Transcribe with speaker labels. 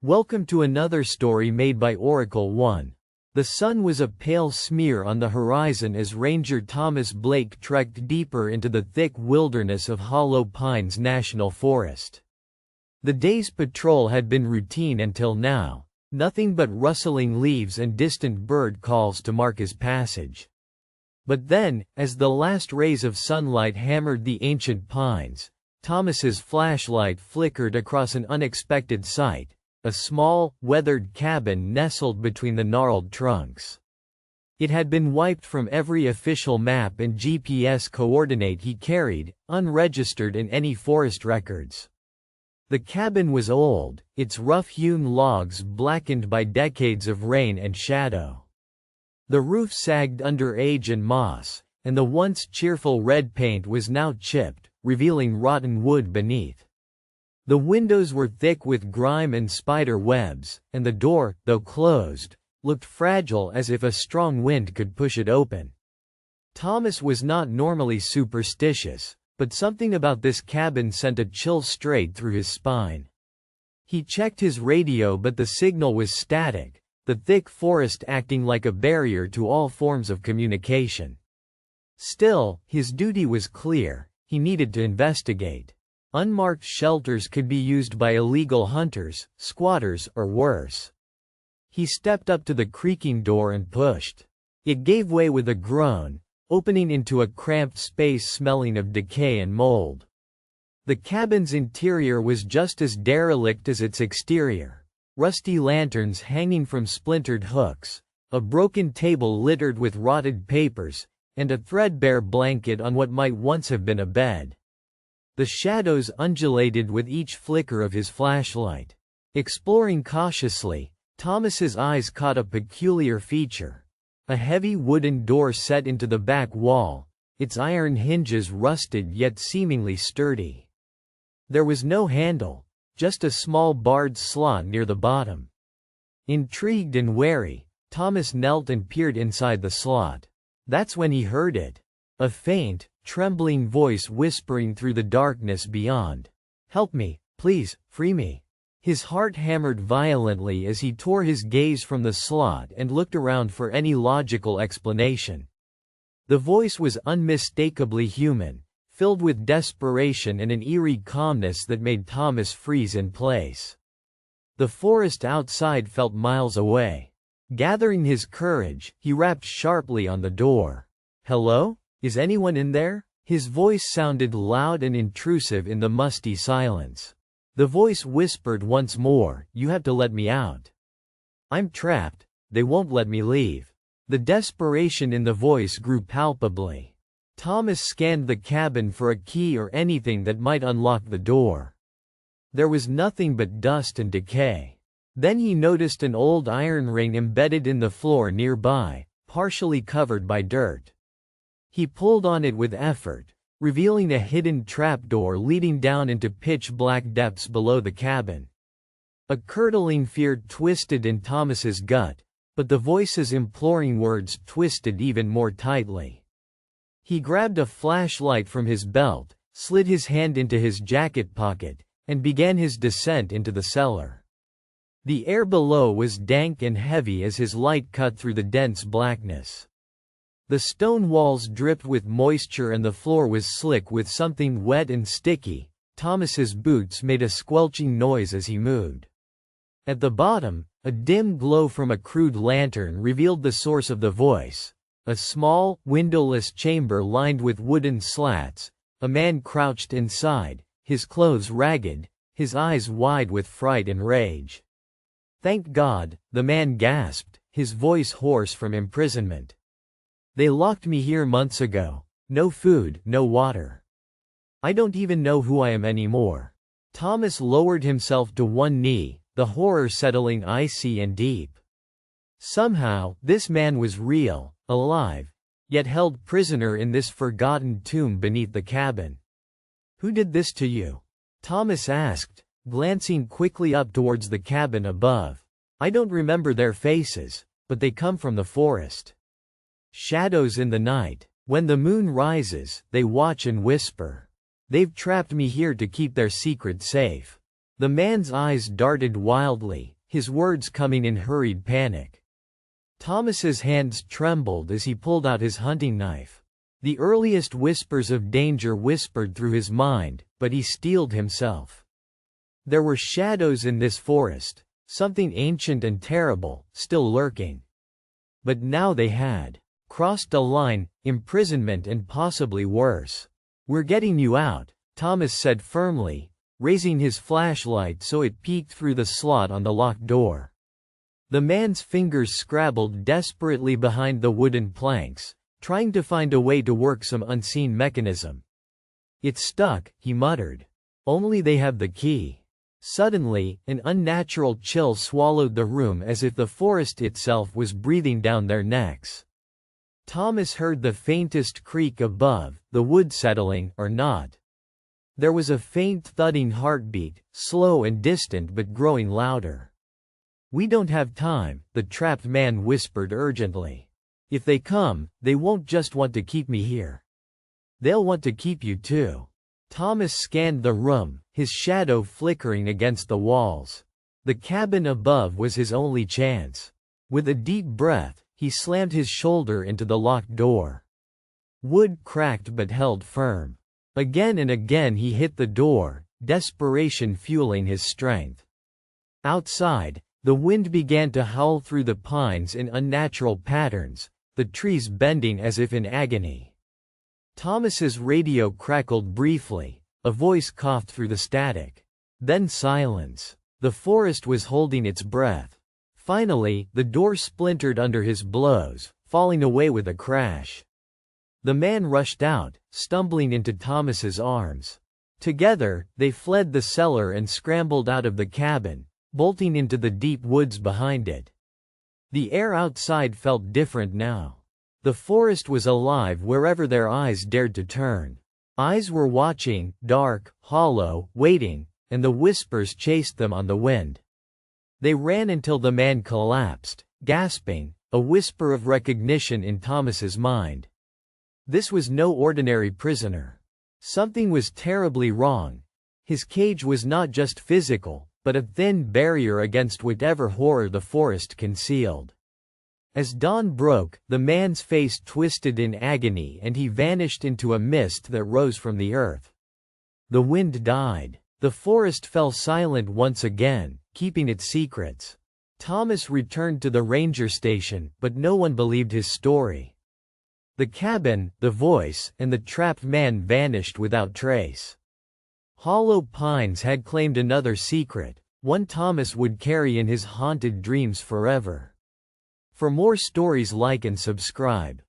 Speaker 1: Welcome to another story made by Oracle 1. The sun was a pale smear on the horizon as Ranger Thomas Blake trekked deeper into the thick wilderness of Hollow Pines National Forest. The day's patrol had been routine until now, nothing but rustling leaves and distant bird calls to mark his passage. But then, as the last rays of sunlight hammered the ancient pines, Thomas's flashlight flickered across an unexpected sight. A small, weathered cabin nestled between the gnarled trunks. It had been wiped from every official map and GPS coordinate he carried, unregistered in any forest records. The cabin was old, its rough-hewn logs blackened by decades of rain and shadow. The roof sagged under age and moss, and the once cheerful red paint was now chipped, revealing rotten wood beneath. The windows were thick with grime and spider webs, and the door, though closed, looked fragile as if a strong wind could push it open. Thomas was not normally superstitious, but something about this cabin sent a chill straight through his spine. He checked his radio, but the signal was static, the thick forest acting like a barrier to all forms of communication. Still, his duty was clear: he needed to investigate. Unmarked shelters could be used by illegal hunters, squatters, or worse. He stepped up to the creaking door and pushed. It gave way with a groan, opening into a cramped space smelling of decay and mold. The cabin's interior was just as derelict as its exterior. Rusty lanterns hanging from splintered hooks, a broken table littered with rotted papers, and a threadbare blanket on what might once have been a bed. The shadows undulated with each flicker of his flashlight. Exploring cautiously, Thomas's eyes caught a peculiar feature. A heavy wooden door set into the back wall, its iron hinges rusted yet seemingly sturdy. There was no handle, just a small barred slot near the bottom. Intrigued and wary, Thomas knelt and peered inside the slot. That's when he heard it. A faint, trembling voice whispering through the darkness beyond. "Help me, please, free me." His heart hammered violently as he tore his gaze from the slot and looked around for any logical explanation. The voice was unmistakably human, filled with desperation and an eerie calmness that made Thomas freeze in place. The forest outside felt miles away. Gathering his courage, he rapped sharply on the door. "Hello? Is anyone in there?" His voice sounded loud and intrusive in the musty silence. The voice whispered once more, "You have to let me out. I'm trapped. They won't let me leave." The desperation in the voice grew palpably. Thomas scanned the cabin for a key or anything that might unlock the door. There was nothing but dust and decay. Then he noticed an old iron ring embedded in the floor nearby, partially covered by dirt. He pulled on it with effort, revealing a hidden trapdoor leading down into pitch-black depths below the cabin. A curdling fear twisted in Thomas's gut, but the voice's imploring words twisted even more tightly. He grabbed a flashlight from his belt, slid his hand into his jacket pocket, and began his descent into the cellar. The air below was dank and heavy as his light cut through the dense blackness. The stone walls dripped with moisture and the floor was slick with something wet and sticky. Thomas's boots made a squelching noise as he moved. At the bottom, a dim glow from a crude lantern revealed the source of the voice. A small, windowless chamber lined with wooden slats. A man crouched inside, his clothes ragged, his eyes wide with fright and rage. "Thank God," the man gasped, his voice hoarse from imprisonment. "They locked me here months ago. No food, no water. I don't even know who I am anymore." Thomas lowered himself to one knee, the horror settling icy and deep. Somehow, this man was real, alive, yet held prisoner in this forgotten tomb beneath the cabin. "Who did this to you?" Thomas asked, glancing quickly up towards the cabin above. "I don't remember their faces, but they come from the forest. Shadows in the night. When the moon rises, they watch and whisper. They've trapped me here to keep their secret safe." The man's eyes darted wildly, his words coming in hurried panic. Thomas's hands trembled as he pulled out his hunting knife. The earliest whispers of danger whispered through his mind, but he steeled himself. There were shadows in this forest, something ancient and terrible, still lurking. But now they had crossed a line, imprisonment and possibly worse. "We're getting you out," Thomas said firmly, raising his flashlight so it peeked through the slot on the locked door. The man's fingers scrabbled desperately behind the wooden planks, trying to find a way to work some unseen mechanism. "It's stuck," he muttered. "Only they have the key." Suddenly, an unnatural chill swallowed the room as if the forest itself was breathing down their necks. Thomas heard the faintest creak above, the wood settling, or not. There was a faint thudding heartbeat, slow and distant but growing louder. "We don't have time," the trapped man whispered urgently. "If they come, they won't just want to keep me here. They'll want to keep you too." Thomas scanned the room, his shadow flickering against the walls. The cabin above was his only chance. With a deep breath, he slammed his shoulder into the locked door. Wood cracked but held firm. Again and again he hit the door, desperation fueling his strength. Outside, the wind began to howl through the pines in unnatural patterns, the trees bending as if in agony. Thomas's radio crackled briefly, a voice coughed through the static. Then silence. The forest was holding its breath. Finally, the door splintered under his blows, falling away with a crash. The man rushed out, stumbling into Thomas's arms. Together, they fled the cellar and scrambled out of the cabin, bolting into the deep woods behind it. The air outside felt different now. The forest was alive wherever their eyes dared to turn. Eyes were watching, dark, hollow, waiting, and the whispers chased them on the wind. They ran until the man collapsed, gasping, a whisper of recognition in Thomas's mind. This was no ordinary prisoner. Something was terribly wrong. His cage was not just physical, but a thin barrier against whatever horror the forest concealed. As dawn broke, the man's face twisted in agony and he vanished into a mist that rose from the earth. The wind died. The forest fell silent once again, keeping its secrets. Thomas returned to the ranger station, but no one believed his story. The cabin, the voice, and the trapped man vanished without trace. Hollow Pines had claimed another secret, one Thomas would carry in his haunted dreams forever. For more stories, like and subscribe.